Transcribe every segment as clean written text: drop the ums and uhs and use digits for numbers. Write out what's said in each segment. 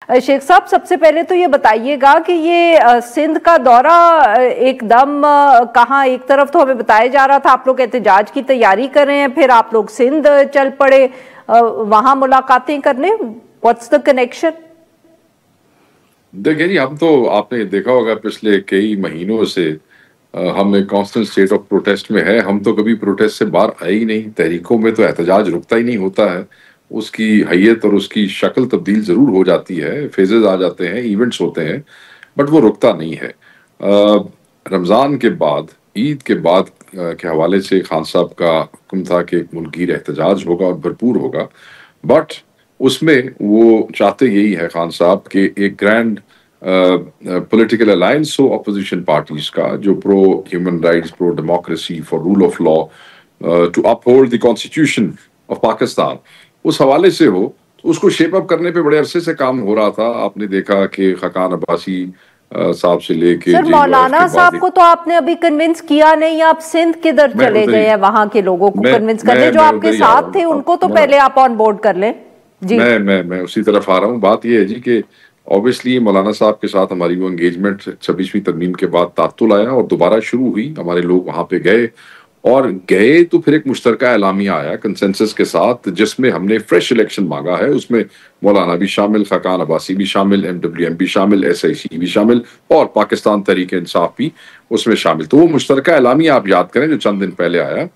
शेख साहब, सबसे पहले तो ये बताइएगा कि ये सिंध का दौरा एकदम कहाँ, एक तरफ तो हमें बताया जा रहा था आप लोग एहतजाज की तैयारी कर रहे हैं, फिर आप लोग सिंध चल पड़े वहां मुलाकातें करने। What's the connection? देखिए जी, हम तो आपने देखा होगा पिछले कई महीनों से हम एक कांस्टेंट स्टेट ऑफ प्रोटेस्ट में है। हम तो कभी प्रोटेस्ट से बाहर आए ही नहीं। तहरीकों में तो एहतजाज रुकता ही नहीं होता है। उसकी हैयत और उसकी शक्ल तब्दील ज़रूर हो जाती है, फेजेस आ जाते हैं, इवेंट्स होते हैं, बट वो रुकता नहीं है। रमज़ान के बाद, ईद के बाद के हवाले से खान साहब का हुक्म था कि मुल्कीर एहतजाज होगा और भरपूर होगा, बट उसमें वो चाहते यही है खान साहब कि एक ग्रैंड पॉलिटिकल अलायंस हो अपोजिशन पार्टीज का, जो pro human rights, pro democracy, for rule of law, to uphold the constitution of Pakistan, उस हवाले से हो। तो उसको शेप अप करने पे बड़े अरसे से काम हो रहा था। आपने देखा कि खकान अब्बासी साहब से लेके सर, मौलाना साहब को तो आपने अभी कन्विंस किया नहीं। आप सिंध किधर चले गए हैं वहां के लोगों को कन्विंस करने? जो आपके साथ थे उनको तो पहले आप ऑन बोर्ड कर लें जी। मैं उसी तरफ आ रहा हूँ। बात यह है जी कि ऑब्वियसली मौलाना साहब के साथ हमारी वो एंगेजमेंट 26वीं तरमीम के बाद तात्तुल आया और दोबारा शुरू हुई। हमारे लोग वहां पे गए और गए तो फिर एक मुश्तरका एलामिया आया कंसेंसस के साथ, जिसमें हमने फ्रेश इलेक्शन मांगा है। उसमें मौलाना भी शामिल, खकान अब्बासी भी शामिल, MWM भी शामिल, SIC भी शामिल और पाकिस्तान तहरीक इंसाफ भी उसमें शामिल। तो वो मुश्तरका एलामिया आप याद करें जो चंद दिन पहले आया,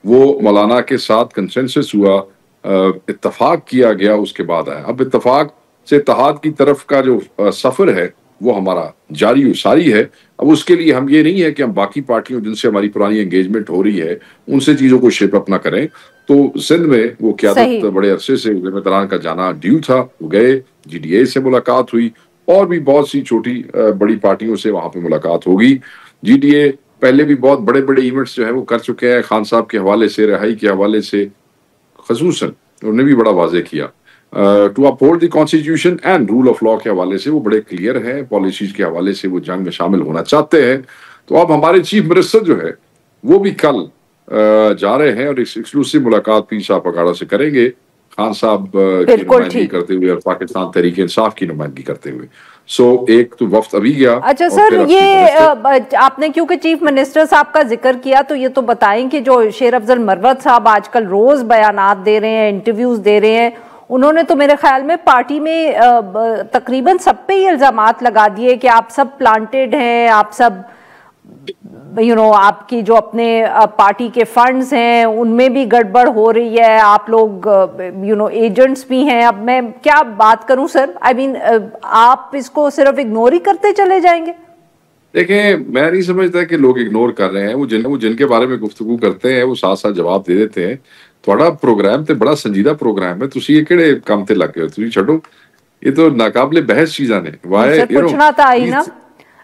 वो मौलाना के साथ कंसेंसस हुआ, इत्तफाक किया गया, उसके बाद आया। अब इत्तफाक से इत्तेहाद की तरफ का जो सफर है वो हमारा जारी सारी है। अब उसके लिए हम ये नहीं है कि हम बाकी पार्टियों जिनसे हमारी पुरानी एंगेजमेंट हो रही है उनसे चीजों को शेप अप ना करें। तो सिंध में वो क़यादत बड़े अरसे से ज़िम्मेदारान का जाना ड्यू था, वो गए, GDA से मुलाकात हुई और भी बहुत सी छोटी बड़ी पार्टियों से वहां पे मुलाकात होगी। GDA पहले भी बहुत बड़े बड़े इवेंट्स जो है वो कर चुके हैं खान साहब के हवाले से, रिहाई के हवाले से खसूसन उन्होंने भी बड़ा वाजे किया। To uphold the constitution and rule of law के हवाले से वो बड़े क्लियर है, पॉलिसीज के हवाले से वो जंग में शामिल होना चाहते हैं। तो अब हमारे चीफ मिनिस्टर जो है वो भी कल जा रहे हैं और एक्सक्लूसिव मुलाकात पीर साहब अखाड़ा से करेंगे, खान साहब की नुमाइंदगी करते हुए और पाकिस्तान तहरीक इंसाफ की नुमाइंदगी करते हुए। सो एक तो वफ्त अभी गया। अच्छा सर, ये आपने क्योंकि चीफ मिनिस्टर साहब का जिक्र किया तो ये तो बताएं कि जो शेर अफजल मरवत साहब आजकल रोज बयानात दे रहे हैं, इंटरव्यूज दे रहे हैं, उन्होंने तो मेरे ख्याल में पार्टी में तकरीबन सब पे ही इल्जामात लगा दिए कि आप सब प्लांटेड हैं, आप सब आपकी जो अपने पार्टी के फंड्स हैं उनमें भी गड़बड़ हो रही है, आप लोग एजेंट्स भी हैं। अब मैं क्या बात करूं सर, आई मीन आप इसको सिर्फ इग्नोर ही करते चले जाएंगे? देखें, मैं नहीं समझता कि लोग इग्नोर कर रहे हैं। वो जिनके बारे में गुफ्तगू करते हैं वो साथ साथ जवाब दे देते हैं। थोड़ा प्रोग्राम ते बड़ा संजीदा प्रोग्राम है, तुसी ये केड़े काम ते लग गए हो? तुसी छोड़ो, ये तो नाकाबिले बहस चीज़ां ने। सर पूछना था ही ना।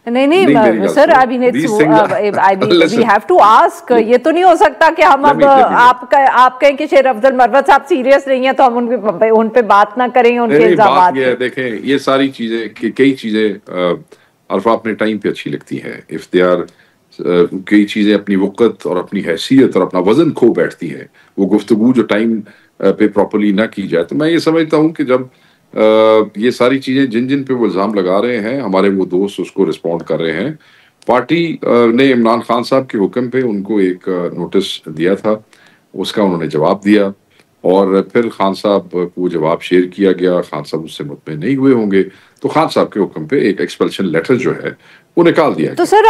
नहीं sir, I mean we have to ask. ये तो नहीं हो सकता कि हम अब आप कहें कि शेर अफजल मरवत साहब सीरियस नहीं है तो हम उन पे बात ना करें, उनके इल्जामात। देखें, ये सारी चीजें, कई चीजें अल्फा अपने टाइम पे अच्छी लगती हैं। इफ दे आर कई चीजें अपनी वक़्त और अपनी हैसियत और अपना वजन खो बैठती है, वो गुफ्तगू जो टाइम पे प्रॉपरली ना की जाए। तो मैं ये समझता हूँ कि जब ये सारी चीजें जिन जिन पे वो इल्जाम लगा रहे हैं, हमारे वो दोस्त उसको रिस्पॉन्ड कर रहे हैं। पार्टी ने इमरान खान साहब के हुक्म पे उनको एक नोटिस दिया था, उसका उन्होंने जवाब दिया और फिर खान साहब को जवाब शेयर किया गया। खान साहब उससे मुतमईन नहीं हुए होंगे तो खान साहब के हुक्म पे एक एक्सपल्शन लेटर जो है वो निकाल दिया। तो सर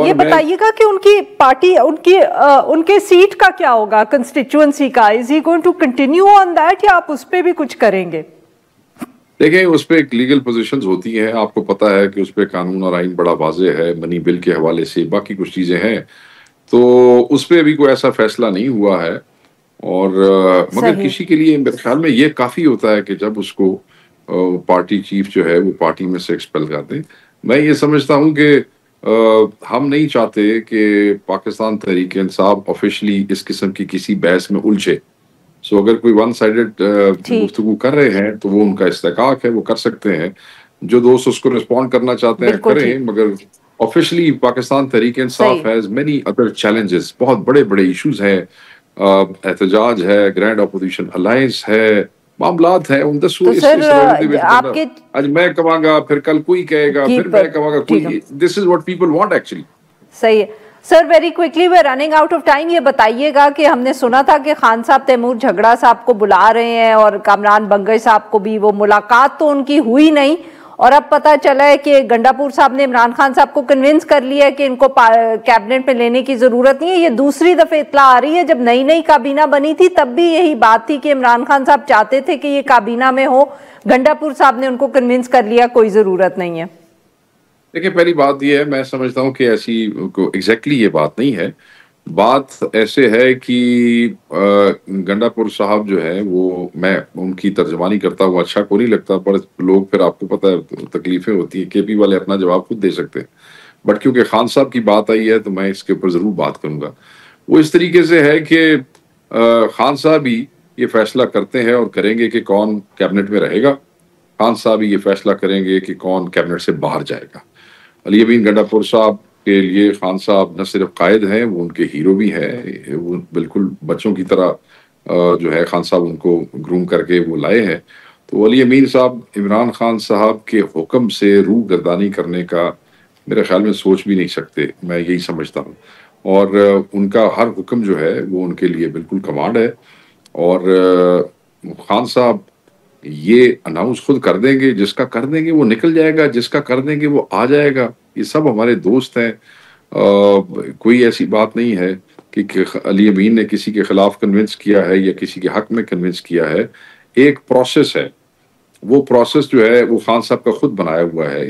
ये बताइएगा कि उनकी पार्टी, उनके सीट का क्या होगा, कंस्टिट्यूएंसी का? Is he going to continue on that या आप उस पे भी कुछ करेंगे? देखें, उस पर एक लीगल पोजीशंस होती हैं, आपको पता है कि उस पर कानून और आइन बड़ा वाजे है, मनी बिल के हवाले से बाकी कुछ चीज़ें हैं। तो उस पर अभी कोई ऐसा फैसला नहीं हुआ है। और मगर किसी के लिए मेरे ख्याल में ये काफ़ी होता है कि जब उसको पार्टी चीफ जो है वो पार्टी में से एक्सपेल कर दें। मैं ये समझता हूँ कि हम नहीं चाहते कि पाकिस्तान तहरीक इंसाफ ऑफिशियली इस किस्म की किसी बहस में उलझे। सो अगर कोई वन साइडेड गुफ्तगू कर रहे हैं तो वो उनका इस्तेकाक है, वो कर सकते हैं। जो दोस्त उसको रिस्पॉन्ड करना चाहते हैं करें, मगर officially Pakistan Tehreek Insaf has many other challenges, बहुत बड़े बड़े इश्यूज हैं। एहतजाज है, ग्रैंड अपोजिशन अलायंस है, मामलात हैं उन तो सर आपके आज मैं कमांगा, फिर कल कोई कहेगा, फिर मैं कमांगा कोई। This is what people want actually. सही है sir, very quickly way running out of time. ये बताइएगा कि हमने सुना था कि खान साहब तैमूर झगड़ा साहब को बुला रहे हैं और कामरान बंगश साहब को भी, वो मुलाकात तो उनकी हुई नहीं, और अब पता चला है कि गंडापुर साहब ने इमरान खान साहब को कन्विंस कर लिया है कि इनको कैबिनेट में लेने की जरूरत नहीं है। ये दूसरी दफे इत्तला आ रही है, जब नई नई काबीना बनी थी तब भी यही बात थी कि इमरान खान साहब चाहते थे कि ये काबीना में हो, गंडापुर साहब ने उनको कन्विंस कर लिया कोई जरूरत नहीं है। देखिए, पहली बात यह है, मैं समझता हूँ कि ऐसी एग्जैक्टली ये बात नहीं है। बात ऐसे है कि गंडापुर साहब जो है वो, मैं उनकी तर्जमानी करता हूँ, अच्छा को नहीं लगता, पर लोग फिर आपको पता है तकलीफें होती हैं, केपी वाले अपना जवाब खुद दे सकते हैं, बट क्योंकि खान साहब की बात आई है तो मैं इसके ऊपर जरूर बात करूंगा। वो इस तरीके से है कि खान साहब ही ये फैसला करते हैं और करेंगे कि कौन कैबिनेट में रहेगा, खान साहब ही ये फैसला करेंगे कि कौन कैबिनेट से बाहर जाएगा। अली अमीन गंडापुर साहब के लिए खान साहब न सिर्फ कायद हैं, वो उनके हीरो भी हैं। वो बिल्कुल बच्चों की तरह जो है खान साहब उनको ग्रूम करके वो लाए हैं। तो अली अमीन साहब इमरान खान साहब के हुक्म से रूह गर्दानी करने का मेरे ख्याल में सोच भी नहीं सकते, मैं यही समझता हूँ। और उनका हर हुक्म जो है वो उनके लिए बिल्कुल कमांड है। और खान साहब ये अनाउंस खुद कर देंगे, जिसका कर देंगे वो निकल जाएगा, जिसका कर देंगे वो आ जाएगा। ये सब हमारे दोस्त हैं। कोई ऐसी बात नहीं है कि अली अमीन ने किसी के खिलाफ कन्विंस किया है या किसी के हक में कन्विंस किया है। एक प्रोसेस है, वो प्रोसेस जो है वो खान साहब का खुद बनाया हुआ है।